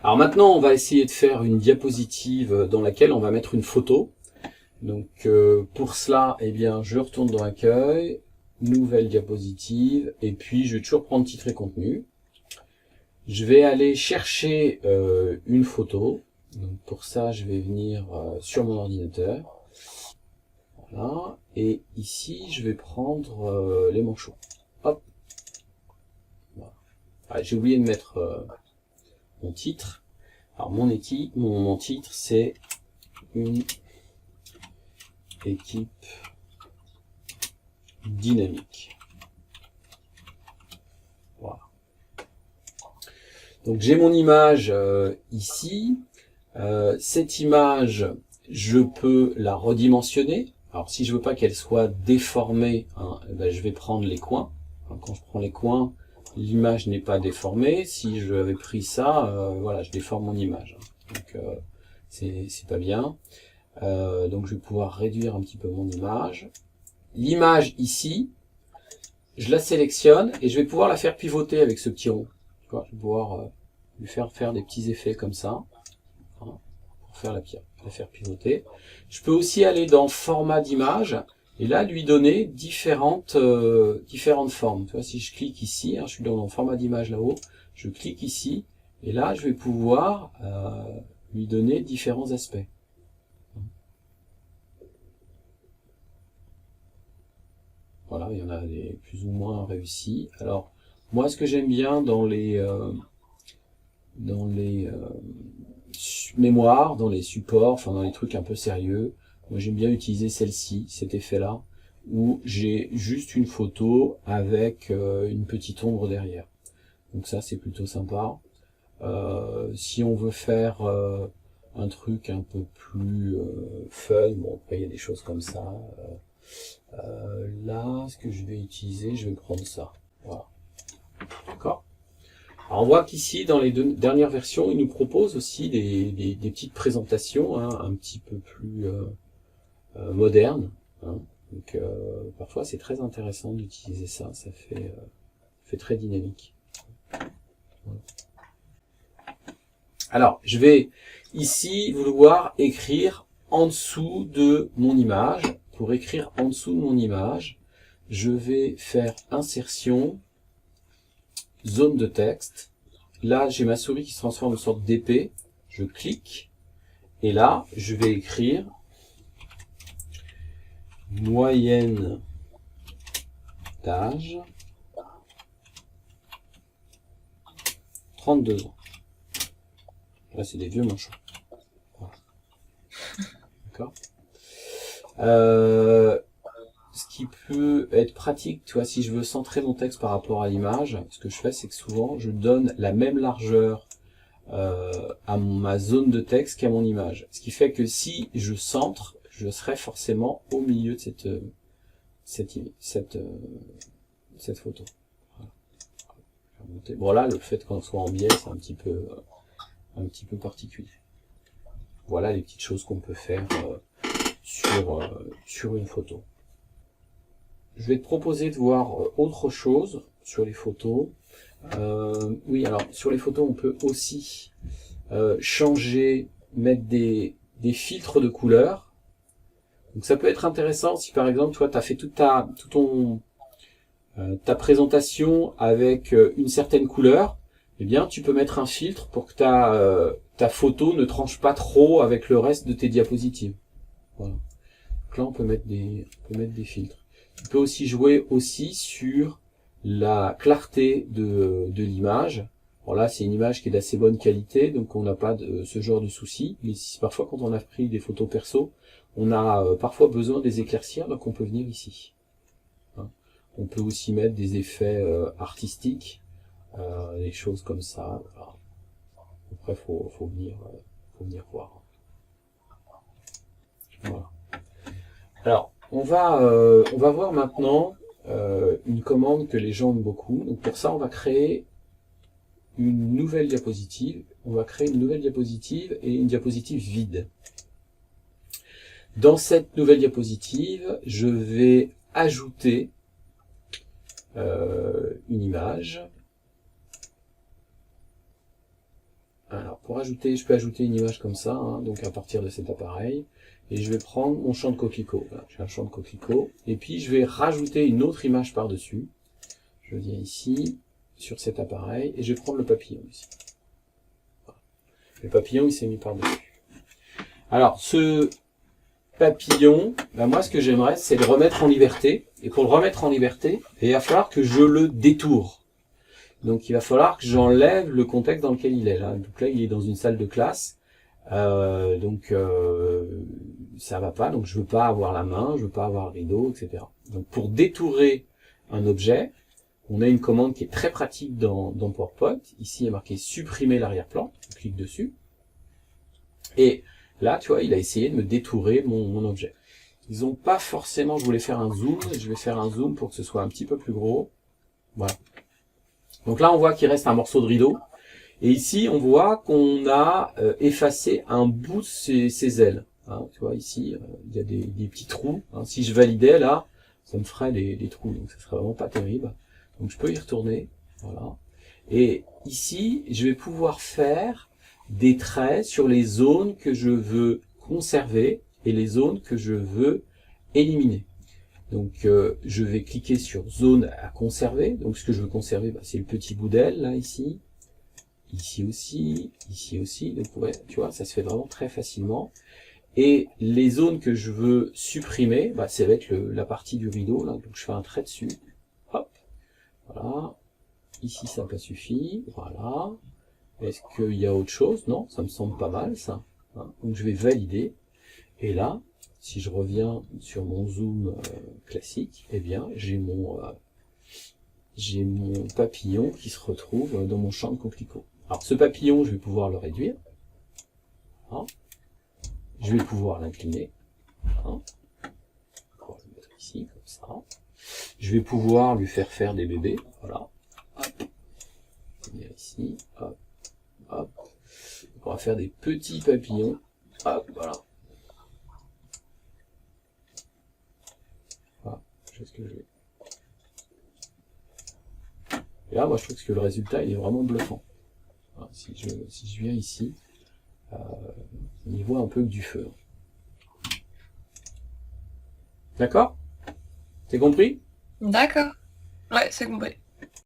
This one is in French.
Alors maintenant, on va essayer de faire une diapositive dans laquelle on va mettre une photo. Donc pour cela, eh bien, je retourne dans Accueil, Nouvelle diapositive, et puis je vais toujours prendre titre et contenu. Je vais aller chercher une photo. Donc pour ça, je vais venir sur mon ordinateur. Voilà. Et ici, je vais prendre les manchots. Hop. Voilà. Ah, j'ai oublié de mettre mon titre. Alors mon titre, c'est une équipe dynamique. Voilà. Donc j'ai mon image ici. Cette image, je peux la redimensionner. Alors si je veux pas qu'elle soit déformée, hein, ben, je vais prendre les coins. Quand je prends les coins, l'image n'est pas déformée. Si je avais pris ça, voilà, je déforme mon image. Donc c'est pas bien. Donc je vais pouvoir réduire un petit peu mon image. L'image ici, je la sélectionne et je vais pouvoir la faire pivoter avec ce petit rond. Je vais pouvoir lui faire des petits effets comme ça, hein, pour faire la faire pivoter. Je peux aussi aller dans format d'image et là lui donner différentes formes. Tu vois, si je clique ici, hein, je suis dans format d'image là-haut, je clique ici et là je vais pouvoir lui donner différents aspects. Voilà, il y en a des plus ou moins réussis. Alors, moi, ce que j'aime bien dans les mémoires, dans les supports, enfin dans les trucs un peu sérieux, moi j'aime bien utiliser celle-ci, cet effet-là, où j'ai juste une photo avec une petite ombre derrière. Donc ça, c'est plutôt sympa. Si on veut faire un truc un peu plus fun, bon, après il y a des choses comme ça. Là, ce que je vais utiliser, je vais prendre ça. Voilà. D'accord. Alors on voit qu'ici, dans les deux dernières versions, il nous propose aussi des petites présentations, hein, un petit peu plus modernes. Hein. Donc parfois c'est très intéressant d'utiliser ça, ça fait très dynamique. Voilà. Alors, je vais ici vouloir écrire en dessous de mon image. Pour écrire en dessous de mon image, je vais faire insertion, zone de texte. Là, j'ai ma souris qui se transforme en sorte d'épée. Je clique. Et là, je vais écrire moyenne d'âge 32 ans. Là, c'est des vieux manchots. Voilà. D'accord. Ce qui peut être pratique, tu vois, si je veux centrer mon texte par rapport à l'image, ce que je fais, c'est que souvent, je donne la même largeur à ma zone de texte qu'à mon image. Ce qui fait que si je centre, je serai forcément au milieu de cette photo. Voilà. Bon là, le fait qu'on soit en biais, c'est un petit peu particulier. Voilà les petites choses qu'on peut faire sur une photo. Je vais te proposer de voir autre chose sur les photos. Oui, alors sur les photos, on peut aussi changer, mettre des filtres de couleurs. Donc ça peut être intéressant si par exemple, toi, tu as fait ta présentation avec une certaine couleur, eh bien, tu peux mettre un filtre pour que ta photo ne tranche pas trop avec le reste de tes diapositives. Voilà. Donc là, on peut mettre des filtres. Tu peux aussi jouer aussi sur la clarté de l'image. Alors là, c'est une image qui est d'assez bonne qualité, donc on n'a pas ce genre de souci. Mais parfois, quand on a pris des photos perso, on a parfois besoin de les éclaircir, donc on peut venir ici. Hein. On peut aussi mettre des effets artistiques, des choses comme ça. Voilà. Après, faut venir voir. Voilà. Alors, on va voir maintenant une commande que les gens aiment beaucoup. Donc pour ça, on va créer une nouvelle diapositive. On va créer une nouvelle diapositive et une diapositive vide. Dans cette nouvelle diapositive, je vais ajouter une image. Alors, pour ajouter, je peux ajouter une image comme ça, hein, donc à partir de cet appareil. Et je vais prendre mon champ de coquelicot. Voilà, j'ai un champ de coquelicot. Et puis, je vais rajouter une autre image par-dessus. Je viens ici, sur cet appareil, et je vais prendre le papillon ici. Voilà. Le papillon, il s'est mis par-dessus. Alors, ce papillon, ben moi, ce que j'aimerais, c'est le remettre en liberté. Et pour le remettre en liberté, il va falloir que je le détourne. Donc, il va falloir que j'enlève le contexte dans lequel il est. Là. Donc là, il est dans une salle de classe. Ça va pas, donc je veux pas avoir la main, je veux pas avoir le rideau, etc. Donc pour détourer un objet, on a une commande qui est très pratique dans PowerPoint. Ici, il est marqué supprimer l'arrière-plan. Je clique dessus. Et là, tu vois, il a essayé de me détourer mon objet. Ils ont pas forcément, je voulais faire un zoom, je vais faire un zoom pour que ce soit un petit peu plus gros. Voilà. Donc là, on voit qu'il reste un morceau de rideau. Et ici, on voit qu'on a effacé un bout de ses ailes. Hein, tu vois, ici, il y a des petits trous. Hein. Si je validais, là, ça me ferait des trous. Donc, ça serait vraiment pas terrible. Donc, je peux y retourner. Voilà. Et ici, je vais pouvoir faire des traits sur les zones que je veux conserver et les zones que je veux éliminer. Donc, je vais cliquer sur zone à conserver. Donc, ce que je veux conserver, bah, c'est le petit bout d'aile, là, ici. Ici aussi, ici aussi. Donc, ouais, tu vois, ça se fait vraiment très facilement. Et les zones que je veux supprimer, bah, c'est avec la partie du rideau. Là. Donc, je fais un trait dessus. Hop. Voilà. Ici, ça n'a pas suffi. Voilà. Est-ce qu'il y a autre chose? Non, ça me semble pas mal, ça. Hein. Donc, je vais valider. Et là, si je reviens sur mon zoom classique, eh bien, j'ai mon papillon qui se retrouve dans mon champ de coquelicot. Alors, ce papillon, je vais pouvoir le réduire. Voilà. Je vais pouvoir l'incliner. Voilà. Je vais le mettre ici, comme ça. Je vais pouvoir lui faire faire des bébés. Voilà. Hop. Venir ici. Hop. Hop. On va faire des petits papillons. Hop, voilà. Voilà. Je sais ce que je vais. Et là, moi, je trouve que le résultat, il est vraiment bluffant. Voilà. Si je viens ici, on y voit un peu que du feu. D'accord? C'est compris? D'accord. Ouais, c'est compris.